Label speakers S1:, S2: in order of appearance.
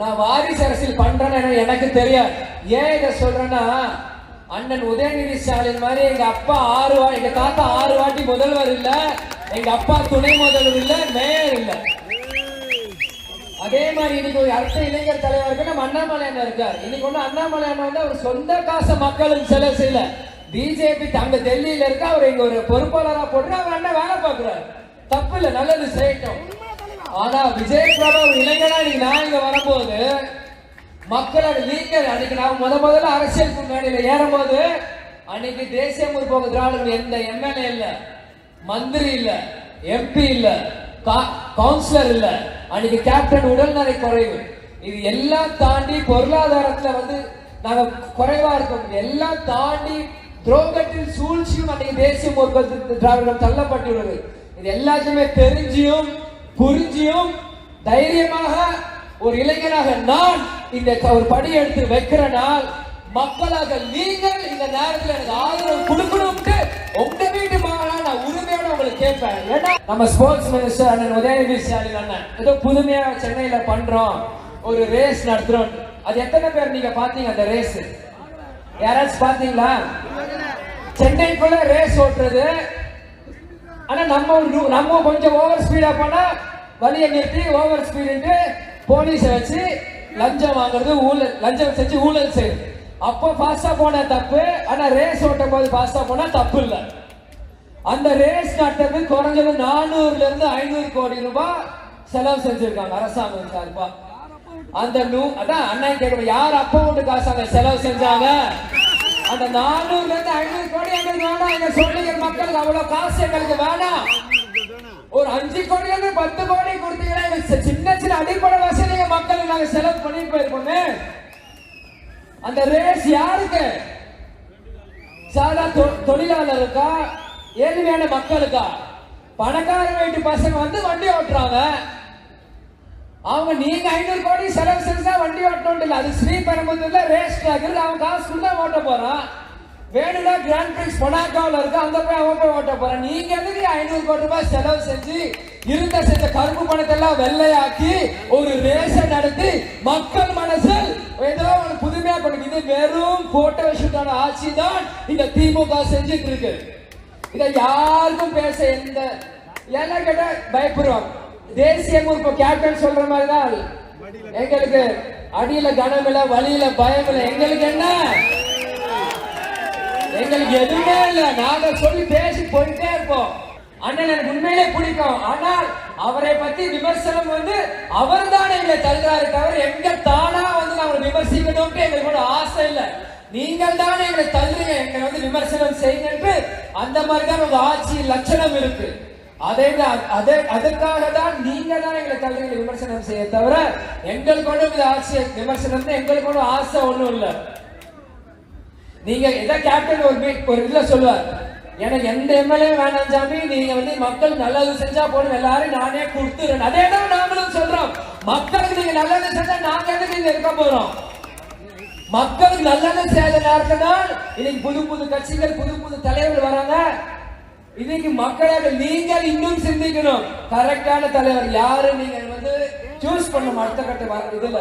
S1: நான் வாரிசு அரசியல் பண்றேன்னு எனக்கு தெரியாது. ஏன் இதை சொல்றேன்னா, அண்ணன் உதயநிதி ஸ்டாலின் மாதிரி எங்க அப்பா எங்க தாத்தா 6 வாட்டி முதல்வர் இல்ல, எங்க அப்பா துணை முதல்வர் இல்ல, மேயர் இல்ல. அதே மாதிரி இன்னைக்கு ஒரு அடுத்த இளைஞர் தலைவருக்கு நம்ம அண்ணாமலை அண்ணா இருக்காரு. இன்னைக்கு ஒண்ணு அண்ணாமலை அண்ணா வந்து அவர் சொந்த காசை மக்களுக்கு செலவு செய்யல. பிஜேபி அங்க டெல்லியில இருக்க அவர் இங்க ஒரு பொறுப்பாளரா போட்டு அவர் அண்ணன் வேலை பார்க்கிறார். தப்பு இல்ல, நல்லது செய்யட்டும். ஆனா விஜய் பிரபா இளைஞனா இன்னைக்கு நான் இங்க வரும்போது மக்களோட லீடர் அன்னைக்கு நான் முதல்ல அரசியல் மேடையில ஏறும் போது அன்னைக்கு தேசிய முற்போக்கு திராவிடர்கள் எந்த எம்எல்ஏ இல்ல, மந்திரி இல்ல, எம்பி இல்ல, கவுன்சிலர் இல்ல. அன்னைக்கு கேப்டன் உடல்நலை குறைவு, இது எல்லாம் தாண்டி பொருளாதாரத்துல வந்து நாங்க குறைவா இருக்கோம். எல்லாம் தாண்டி துரோகத்தில் சூழ்ச்சியும் அன்னைக்கு தேசிய முற்போக்கு திராவிடம் தள்ளப்பட்டுள்ளது. இது எல்லாத்தையுமே தெரிஞ்சியும் புரிஞ்சியும் தைரியமாக ஒரு இளைஞராக நான் இந்த ஒரு படி எடுத்து வைக்கிற நாள் மக்களாக நீங்கள் இந்த நேரத்தில் எனக்கு ஆதரவு கொடுக்கணும்னு உங்க வீட்டு மகனா நான் உரிமையோட உங்களுக்கு கேட்பேன். ஏன்னா நம்ம ஸ்போர்ட்ஸ் மினிஸ்டர் அண்ணன் உதயநிதி ஸ்டாலின் அண்ணன் ஏதோ புதுமையா சென்னையில பண்றோம், ஒரு ரேஸ் நடத்துறோம். அது எத்தனை பேர் நீங்க பாத்தீங்க? அந்த ரேஸ் யாராச்சும் பாத்தீங்களா? சென்னைக்குள்ள ரேஸ் ஓட்டுறது. ஆனா நம்ம கொஞ்சம் ஓவர் ஸ்பீடா போனா வழியை நிறுத்தி ஓவர் ஸ்பீடு போலீஸை வச்சு லஞ்சம் வாங்குறது, லஞ்சம் செஞ்சு ஊழல் செய்யுது. அப்போ பாஸ்டா போனா தப்பு, ஆனா ரேஸ் ஓட்டும் போது பாஸ்டா போனா தப்பு இல்ல. அந்த ரேஸ் நடத்துறது குறைஞ்சது 400 இருந்து 500 கோடி ரூபாய் செலவு செஞ்சிருக்காங்க அரசாங்கம் சார்பா. அந்த அதான் அண்ணா கேட்கணும், யார் அப்போ ஒன்று காசு செலவு செஞ்சாங்க? அந்த 400 இருந்து 500 கோடி எங்களுக்கு வேணாம். எங்க சொல்லுங்க மக்களுக்கு அவ்வளவு காசு எங்களுக்கு வேணாம். ஒரு 5 கோடில இருந்து 10 கோடி கொடுத்தீங்கன்னா சின்ன சின்ன அடிப்படை வசதிங்க மக்களுக்கு நாங்க செலவு பண்ணிட்டு போயிருப்போமே. அந்த ரேஸ் யாருக்கு? சாதா தொழிலாளருக்கா, ஏழ்மையான மக்களுக்கா? பணக்கார வீட்டு பசங்க வந்து வண்டி ஓட்டுறாங்க. அவங்க நீங்க 500 கோடி செலவு செஞ்சா வண்டி ஓட்டணும் இல்ல. அது ஸ்ரீபெரும்புதூர்ல ரேஸ் ட்ராக் இருக்கு, அவன் காசு கொடுத்தா ஓட்ட போறான். வேணும்னா கிராண்ட் பிரிக்ஸ் மொனாக்கோல இருக்கு, அங்க போய் அவன் போய் ஓட்ட போறான். நீங்க எதுக்கு 500 கோடி ரூபாய் செலவு செஞ்சு செஞ்ச கருப்பு பணத்தை எல்லாம் வெள்ளையாக்கி ஒரு ரேஸ நடத்தி மக்கள் மனசில் ஏதோ ஒரு புதுமையா கொடுக்கு. இது வெறும் போட்டோ ஷூட்டான ஆட்சி தான் இந்த திமுக செஞ்சுட்டு இருக்கு. இதை யாருக்கும் பேச எந்த எல்லாம் கேட்ட பயப்படுவாங்க. தேசிய முற்போக்கு கேப்டன் சொல்ற மாதிரிதான் எங்களுக்கு அடியில கனம் இல்ல, வழியில பயம் இல்ல. எங்களுக்கு என்ன? எங்களுக்கு எதுவுமே இல்ல. நாங்க சொல்லி பேசி போயிட்டே இருப்போம். அண்ணன் எனக்கு உண்மையிலே பிடிக்கும். ஆனால் அவரை பத்தி விமர்சனம் வந்து அவர் தான் எங்களை தள்ளுறாரு தவிர எங்க தானா வந்து நாங்க விமர்சிக்கணும்னு எங்களுக்கு கூட ஆசை இல்ல. நீங்கள் தான் எங்களை தள்ளுறீங்க, எங்களை வந்து விமர்சனம் செய்யுங்க. அந்த மாதிரி தான் உங்க ஆட்சி லட்சணம் இருக்கு. அதுக்காக தான் நீங்க தான் எங்களை தள்ளுறீங்க விமர்சனம் செய்ய தவிர எங்களுக்கு ஒன்றும் ஆட்சி விமர்சனம் எங்களுக்கு ஒன்றும் ஆசை ஒண்ணும் இல்ல. நீங்க எதை கேப்டன் ஒரு இதுல சொல்லுவார், எனக்கு எந்த எம்எல்ஏ வேணாம் சாமி, நீங்க வந்து மக்கள் நல்லது செஞ்சா போடும், எல்லாரும் நானே கொடுத்துறேன். அதே தான் நாங்களும் சொல்றோம். மக்களுக்கு நீங்க நல்லது செஞ்சா நாங்க எதுக்கு இங்க இருக்க போறோம்? மக்களுக்கு நல்லது செய்த நேரத்தில் தான் இன்னைக்கு புது புது கட்சிகள் புது புது தலைவர்கள் வராங்க. இன்னைக்கு மக்களாக நீங்கள் இன்னும் சிந்திக்கணும், கரெக்டான தலைவர் யாரு நீங்க வந்து சூஸ் பண்ணணும். அடுத்த கட்ட இதுல